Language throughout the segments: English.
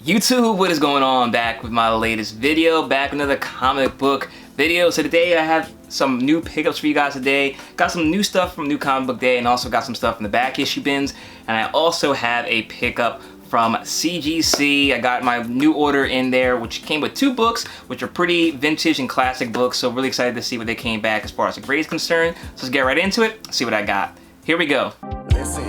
YouTube, what is going on? Back with my latest video, back with another comic book video. So today I have some new pickups for you guys today. Got some new stuff from New Comic Book Day and also got some stuff from the back issue bins. And I also have a pickup from CGC. I got my new order in there, which came with 2 books, which are pretty vintage and classic books. So really excited to see what they came back as far as the grade is concerned. So let's get right into it, see what I got. Here we go. Listen,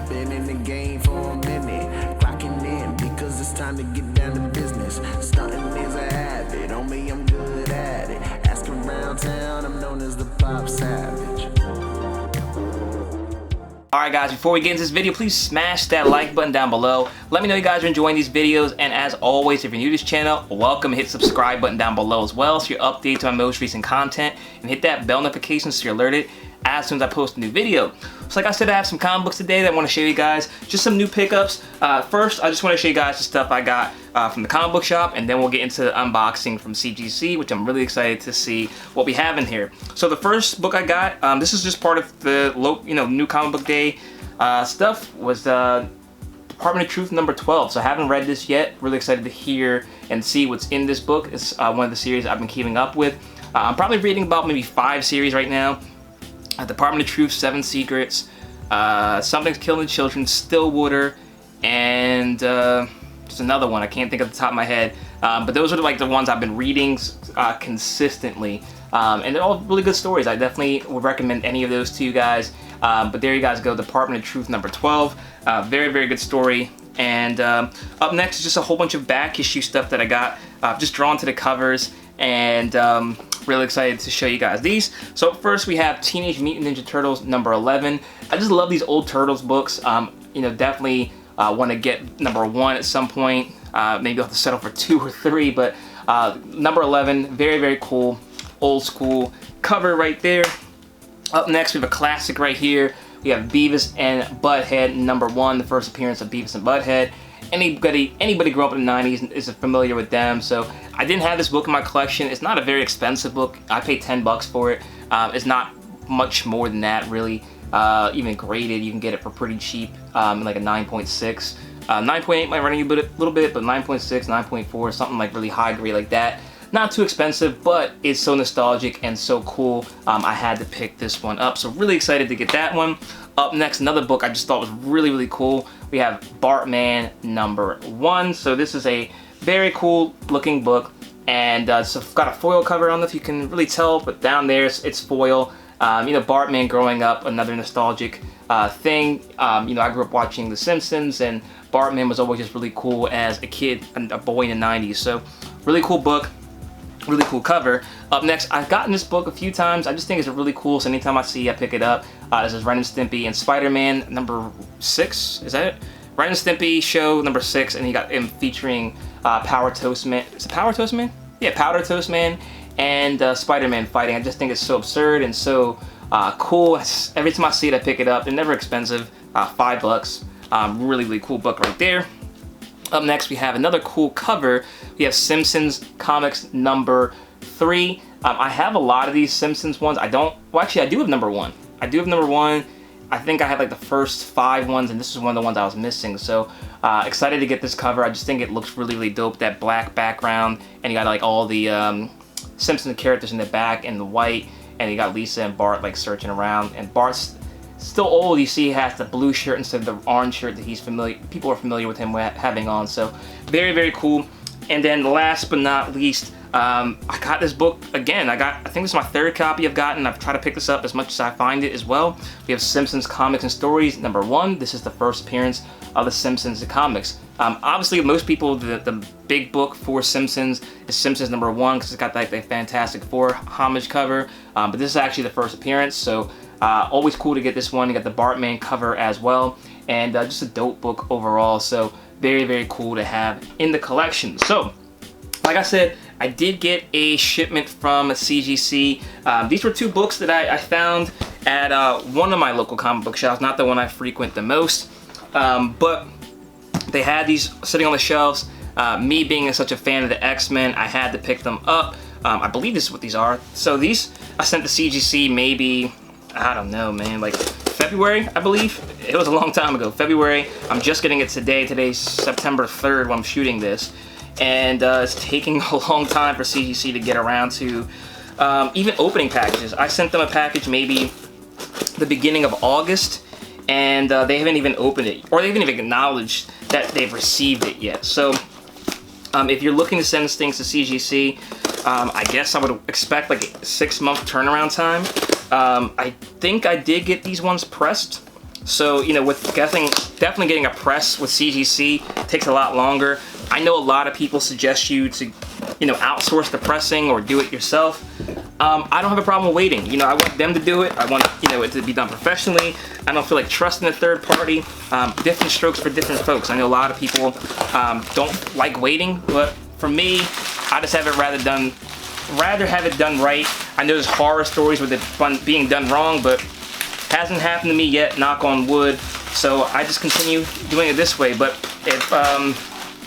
been in the game for a minute, clocking in because it's time to get down to business. Stunting is a habit, on me I'm good at it. Ask around town, I'm known as the Popsavage. Alright guys, before we get into this video, please smash that like button down below. Let me know you guys are enjoying these videos, and as always, if you're new to this channel, welcome. Hit the subscribe button down below as well so you're updated to my most recent content, and hit that bell notification so you're alerted as soon as I post a new video. So like I said, I have some comic books today that I want to show you guys, just some new pickups. First, I just want to show you guys the stuff I got from the comic book shop, and then we'll get into the unboxing from CGC, which I'm really excited to see what we have in here. So the first book I got, this is just part of the New Comic Book Day stuff, was Department of Truth number 12. So I haven't read this yet. Really excited to hear and see what's in this book. It's one of the series I've been keeping up with. I'm probably reading about maybe 5 series right now. Department of Truth, 7 Secrets, Something's Killing the Children, Stillwater, and just another one I can't think of the top of my head. But those are like the ones I've been reading consistently, and they're all really good stories. I definitely would recommend any of those to you guys. But there you guys go, Department of Truth number 12. Very, very good story. And up next is just a whole bunch of back issue stuff that I got, just drawn to the covers, and really excited to show you guys these. So first we have Teenage Mutant Ninja Turtles number 11. I just love these old Turtles books. Definitely want to get number 1 at some point. Maybe I'll have to settle for 2 or 3, but number 11, very, very cool, old school cover right there. Up next we have a classic right here. We have Beavis and Butthead number 1, the first appearance of Beavis and Butthead. Anybody grew up in the 90s is familiar with them, so I didn't have this book in my collection. It's not a very expensive book. I paid 10 bucks for it. It's not much more than that, really. Even graded, you can get it for pretty cheap, like a 9.6. 9.8 might run you a little bit, but 9.6, 9.4, something like really high grade like that. Not too expensive, but it's so nostalgic and so cool. I had to pick this one up, so really excited to get that one. Up next, another book I just thought was really, really cool. We have Bartman number 1. So this is a very cool looking book, and so it's got a foil cover. I don't know if you can really tell, but down there it's foil. Bartman growing up, another nostalgic thing. I grew up watching The Simpsons, and Bartman was always just really cool as a kid and a boy in the 90s. So really cool book. Really cool cover. Up next, I've gotten this book a few times. I just think it's really cool, so anytime I see it, I pick it up. This is Ren and Stimpy and Spider-Man number 6. Is that it? Ren and Stimpy show number 6, and he got him featuring Power Toast Man. Is it Power Toast Man? Yeah, Powder Toast Man and Spider-Man fighting. I just think it's so absurd and so cool. Every time I see it, I pick it up. They're never expensive. 5 bucks. Really, really cool book right there. Up next, we have another cool cover. We have Simpsons Comics number 3. I have a lot of these Simpsons ones. I do have number 1. I do have number 1. I think I had like the first 5 ones, and this is one of the ones I was missing. So excited to get this cover. I just think it looks really, really dope. That black background, and you got like all the Simpsons characters in the back in the white, and you got Lisa and Bart like searching around, and Bart's still old. You see he has the blue shirt instead of the orange shirt that people are familiar with him having on. So very, very cool. And then last but not least, I got this book again. I think this is my 3rd copy I've gotten. I've tried to pick this up as much as I find it as well. We have Simpsons Comics and Stories number 1. This is the first appearance of the Simpsons comics. Obviously, most people, the big book for Simpsons is Simpsons number 1 because it's got like the Fantastic Four homage cover. But this is actually the first appearance, so always cool to get this one. You got the Bartman cover as well, and just a dope book overall. So very, very cool to have in the collection. So like I said, I did get a shipment from CGC. These were 2 books that I found at one of my local comic book shops, not the one I frequent the most, but they had these sitting on the shelves. Me being such a fan of the X-Men, I had to pick them up. I believe this is what these are. So these I sent to CGC maybe, I don't know, man, like February, I believe. It was a long time ago, February. I'm just getting it today. Today's September 3rd when I'm shooting this. And it's taking a long time for CGC to get around to even opening packages. I sent them a package maybe the beginning of August, and they haven't even opened it, or they haven't even acknowledged that they've received it yet. So if you're looking to send things to CGC, I guess I would expect like a 6-month turnaround time. I think I did get these ones pressed. So, you know, with definitely getting a press with CGC takes a lot longer. I know a lot of people suggest you to, you know, outsource the pressing or do it yourself. I don't have a problem waiting. You know, I want them to do it. I want, you know, it to be done professionally. I don't feel like trusting a third party. Different strokes for different folks. I know a lot of people don't like waiting, but for me, I just have it rather have it done right. I know there's horror stories with it being done wrong, but hasn't happened to me yet, knock on wood. So I just continue doing it this way. But if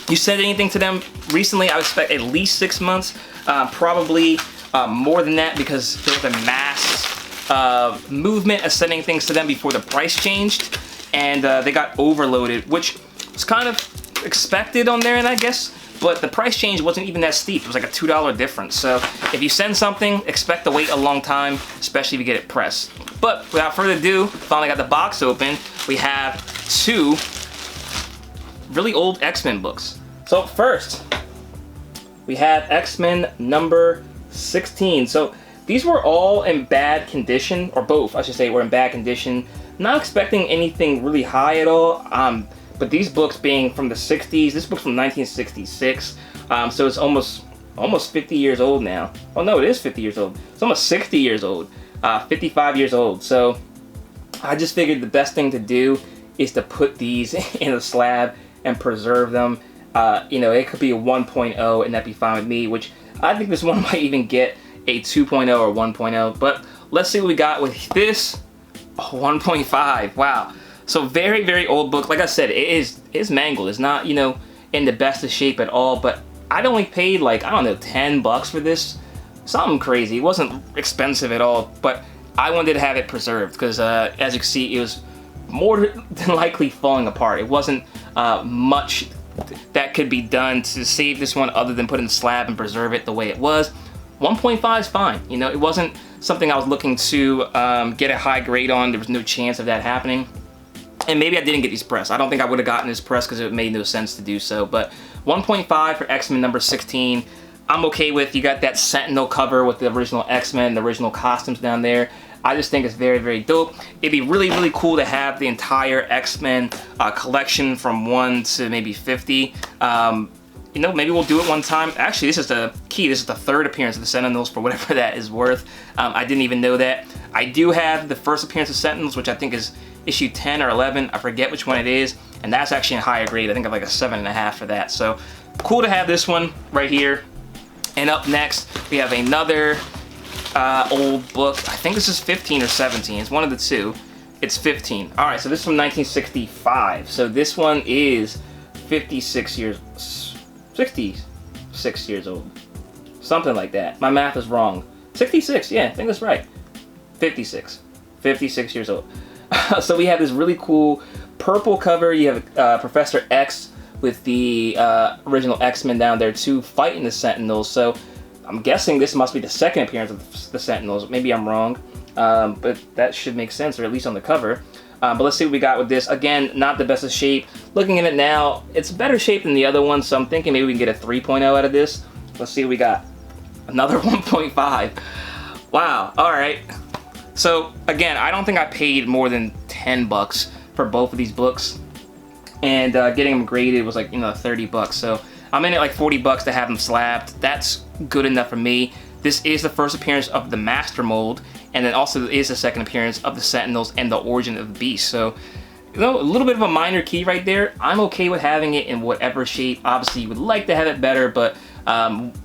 you said anything to them recently, I would expect at least 6 months, probably more than that, because there was a mass movement of sending things to them before the price changed, and they got overloaded, which was kind of expected on their end, I guess. But the price change wasn't even that steep. It was like a $2 difference. So if you send something, expect to wait a long time, especially if you get it pressed. But without further ado, finally got the box open. We have 2 really old X-Men books. So first, we have X-Men number 16. So these were all in bad condition, or both, I should say, were in bad condition. Not expecting anything really high at all. But these books being from the 60s, this book's from 1966, so it's almost 50 years old now. Oh no, it is 50 years old. It's almost 60 years old, 55 years old. So I just figured the best thing to do is to put these in a slab and preserve them. You know, it could be a 1.0 and that'd be fine with me, which I think this one might even get a 2.0 or 1.0. But let's see what we got with this 1.5. Wow. So very, very old book. Like I said, it's mangled. It's not, you know, in the best of shape at all. But I'd only paid like, I don't know, $10 for this. Something crazy. It wasn't expensive at all. But I wanted to have it preserved because, as you can see, it was more than likely falling apart. It wasn't much that could be done to save this one other than put it in the slab and preserve it the way it was. 1.5 is fine. You know, it wasn't something I was looking to get a high grade on. There was no chance of that happening. And maybe I didn't get these pressed. I don't think I would have gotten this pressed because it made no sense to do so. But 1.5 for X-Men number 16, I'm okay with. You got that Sentinel cover with the original X-Men, the original costumes down there. I just think it's very, very dope. It'd be really, really cool to have the entire X-Men collection from 1 to maybe 50. You know, maybe we'll do it one time. Actually, this is the key. This is the 3rd appearance of the Sentinels, for whatever that is worth. I didn't even know that. I do have the first appearance of Sentinels, which I think is issue 10 or 11. I forget which one it is. And that's actually a higher grade. I think I have like a 7.5 for that. So cool to have this one right here. And up next, we have another old book. I think this is 15 or 17. It's one of the two. It's 15. All right, so this is from 1965. So this one is 66 years old. Something like that. My math is wrong. 66, yeah, I think that's right. 56 years old. So we have this really cool purple cover. You have Professor X with the original X-Men down there too, fighting the Sentinels. So I'm guessing this must be the 2nd appearance of the Sentinels. Maybe I'm wrong, but that should make sense, or at least on the cover. But let's see what we got with this. Again, not the best of shape. Looking at it now, it's better shape than the other one, so I'm thinking maybe we can get a 3.0 out of this. Let's see what we got. Another 1.5. Wow, all right. So again, I don't think I paid more than $10 for both of these books, and getting them graded was like, you know, $30. So I'm in at like $40 to have them slabbed. That's good enough for me. This is the first appearance of the Master Mold, and then also is the 2nd appearance of the Sentinels and the Origin of the Beast. So, you know, a little bit of a minor key right there. I'm okay with having it in whatever shape. Obviously, you would like to have it better, but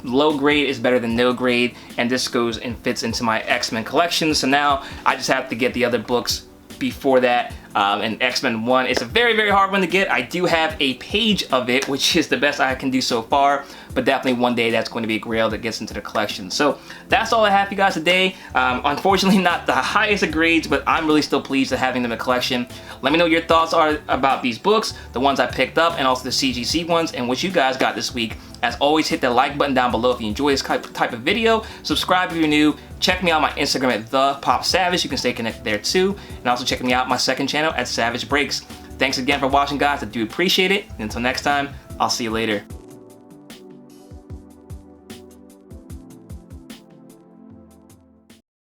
low grade is better than no grade, and this goes and fits into my X-Men collection. So now I just have to get the other books before that and X-Men 1. It's a very, very hard one to get. I do have a page of it, which is the best I can do so far, but definitely one day that's going to be a grail that gets into the collection. So that's all I have for you guys today. Unfortunately, not the highest of grades, but I'm really still pleased to having them in the collection. Let me know your thoughts are about these books, the ones I picked up, and also the CGC ones, and what you guys got this week. As always, hit that like button down below if you enjoy this type of video. Subscribe if you're new. Check me out on my Instagram at ThePopSavage. You can stay connected there too. And also check me out on my second channel at Savage Breaks. Thanks again for watching, guys. I do appreciate it. And until next time, I'll see you later.